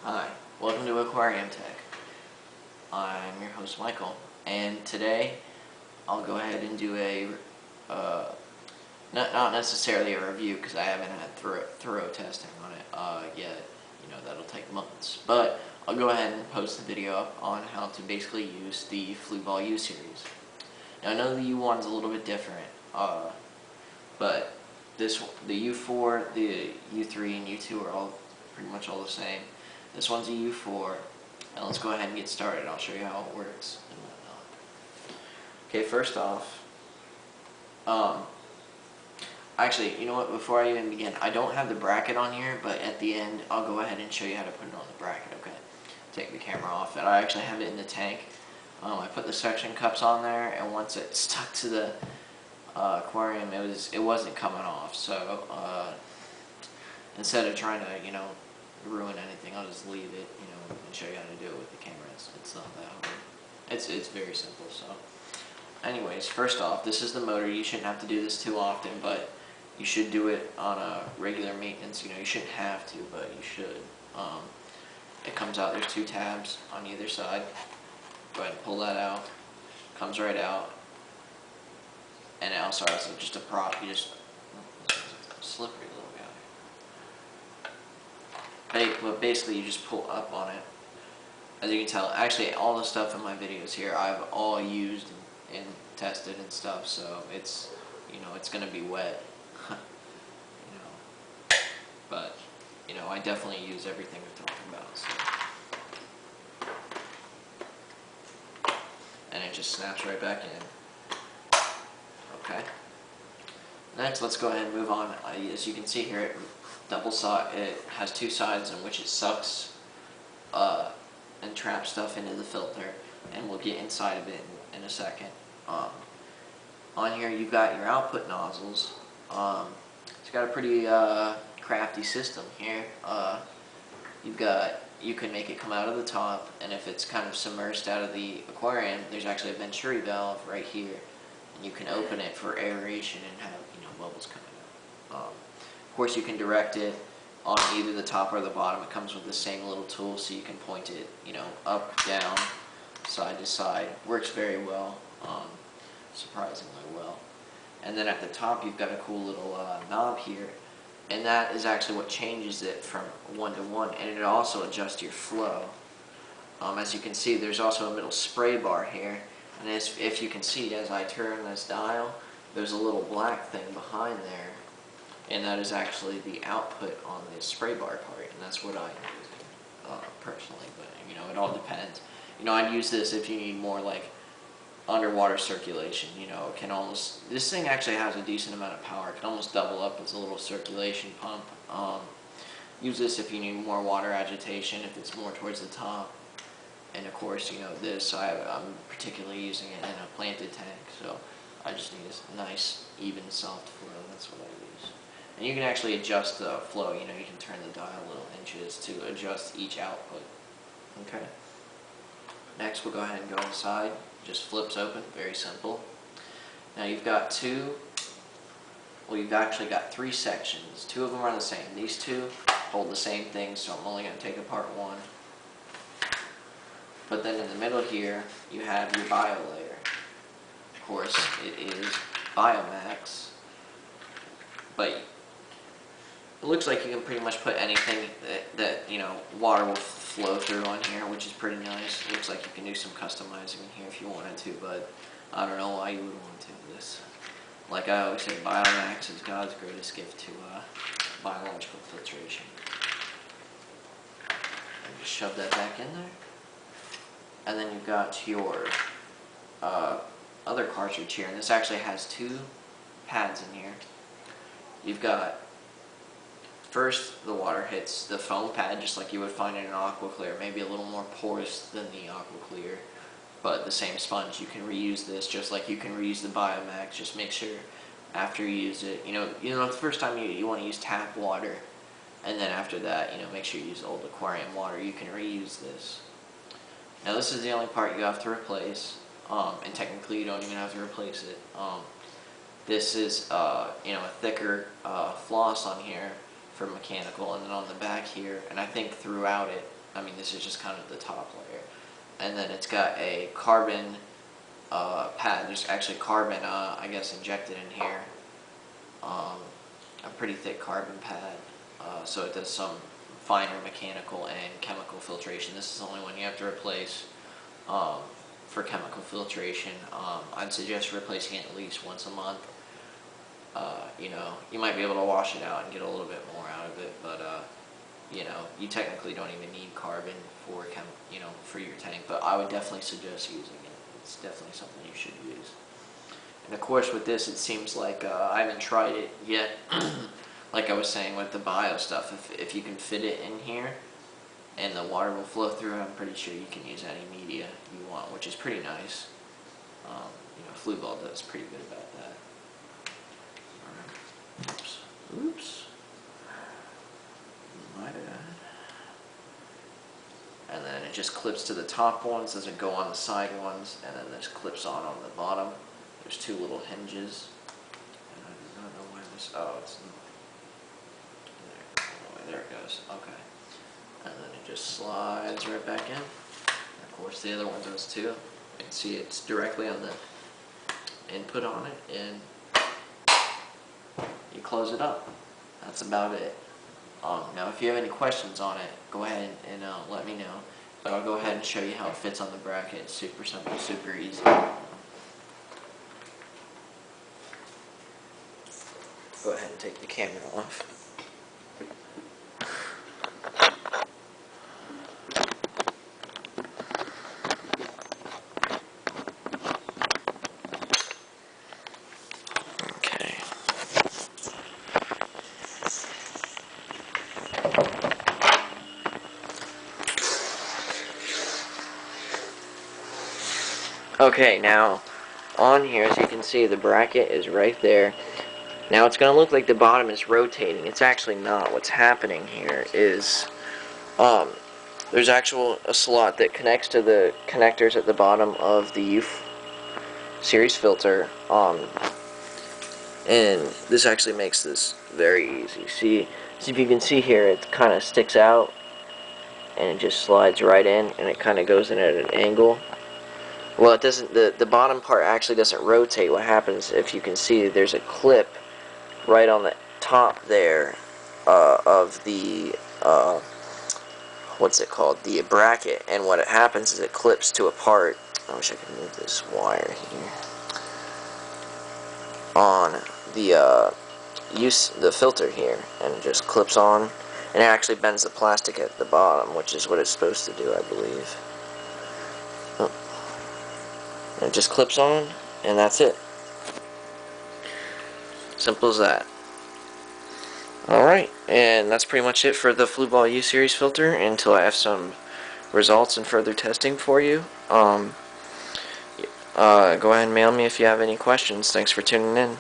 Hi, welcome to Aquarium Tech. I'm your host Michael, and today I'll go ahead and do a, not necessarily a review because I haven't had thorough testing on it yet. That'll take months. But I'll go ahead and post the video up on how to basically use the Fluval U Series. Now I know the U1 is a little bit different, but the U4, the U3, and U2 are all pretty much all the same. This one's a U4, and let's go ahead and get started. I'll show you how it works and whatnot. Okay, first off, actually, you know what, before I even begin, I don't have the bracket on here, but at the end, I'll go ahead and show you how to put it on the bracket, okay? Take the camera off, and I actually have it in the tank. I put the suction cups on there, and once it stuck to the aquarium, it wasn't coming off, so instead of trying to, ruin anything, I'll just leave it, and show you how to do it with the camera. It's not that hard. It's very simple. So anyways, first off, this is the motor. You shouldn't have to do this too often, but you should do it on a regular maintenance. You shouldn't have to, but you should. It comes out, there's two tabs on either side. Go ahead and pull that out. Comes right out. And now, sorry, it's just a prop. You just, slippery little guy. But basically, you just pull up on it. As you can tell, actually, all the stuff in my videos here, I've all used and tested and stuff. So it's, it's gonna be wet. But I definitely use everything we're talking about. So. And it just snaps right back in. Okay. Next, let's go ahead and move on. As you can see here, it has two sides in which it sucks and traps stuff into the filter, and we'll get inside of it in a second. On here, you've got your output nozzles. It's got a pretty crafty system here. You can make it come out of the top, and if it's kind of submerged out of the aquarium, there's actually a venturi valve right here. You can open it for aeration and have bubbles coming out. Of course, you can direct it on either the top or the bottom. It comes with the same little tool, so you can point it up, down, side to side. Works very well, surprisingly well. And then at the top, you've got a cool little knob here, and that is actually what changes it from 1 to 1, and it also adjusts your flow. As you can see, there's also a little spray bar here. And if you can see, as I turn this dial, there's a little black thing behind there, and that is actually the output on the spray bar part, and that's what I use personally. But it all depends. I'd use this if you need more like underwater circulation. It can almost, this thing actually has a decent amount of power. It can almost double up as a little circulation pump. Use this if you need more water agitation, if it's more towards the top. And of course, this, I'm particularly using it in a planted tank, so I just need a nice, even, soft flow. That's what I use. And you can actually adjust the flow. You can turn the dial little inches to adjust each output. Okay. Next, we'll go ahead and go inside. Just flips open. Very simple. Now you've got you've actually got three sections. Two of them are the same. These two hold the same thing, so I'm only going to take apart one. But then in the middle here, you have your bio layer. Of course, it is Biomax, but it looks like you can pretty much put anything that water will flow through on here, which is pretty nice. It looks like you can do some customizing in here if you wanted to, but I don't know why you would want to do this. Like I always say, Biomax is God's greatest gift to biological filtration. And just shove that back in there. And then you've got your other cartridge here, and this actually has two pads in here. You've got, first, the water hits the foam pad, just like you would find in an AquaClear, maybe a little more porous than the AquaClear, but the same sponge. You can reuse this just like you can reuse the Biomax. Just make sure after you use it, the first time you want to use tap water, and then after that, make sure you use old aquarium water. You can reuse this. Now this is the only part you have to replace, and technically you don't even have to replace it. This is a thicker floss on here for mechanical, and then on the back here, and I think throughout it, I mean, this is just kind of the top layer. And then it's got a carbon pad. There's actually carbon, I guess, injected in here. A pretty thick carbon pad. So it does some finer mechanical and chemical filtration. This is the only one you have to replace for chemical filtration. I'd suggest replacing it at least once a month. You know, you might be able to wash it out and get a little bit more out of it, but you know, you technically don't even need carbon for for your tank. But I would definitely suggest using it. It's definitely something you should use. And of course, with this, it seems like I haven't tried it yet. Like I was saying with the bio stuff, if you can fit it in here and the water will flow through, I'm pretty sure you can use any media you want, which is pretty nice. You know, Fluval does pretty good about that. Oops. Oops. My bad. And then it just clips to the top ones, doesn't go on the side ones, and then this clips on the bottom. There's two little hinges. And I do not know why this, oh, it's, there it goes, okay. And then it just slides right back in. And of course the other one does too. You can see it's directly on the input on it, and you close it up. That's about it. Now if you have any questions on it, go ahead and let me know. But I'll go ahead and show you how it fits on the bracket. It's super simple, super easy. Go ahead and take the camera off. Okay. Okay, now on here, as you can see, the bracket is right there. Now it's going to look like the bottom is rotating. It's actually not. What's happening here is there's a slot that connects to the connectors at the bottom of the U Series filter, and this actually makes this very easy. See if you can see here, it kind of sticks out and it just slides right in, and it kind of goes in at an angle. Well, it doesn't. The bottom part actually doesn't rotate. What happens, if you can see, there's a clip right on the top there of the what's it called, the bracket, and what it happens is it clips to a part. I wish I could move this wire here on the filter here, and it just clips on, and it actually bends the plastic at the bottom, which is what it's supposed to do, I believe. And it just clips on, and that's it. Simple as that. Alright, and that's pretty much it for the Fluval U Series filter until I have some results and further testing for you. Go ahead and mail me if you have any questions. Thanks for tuning in.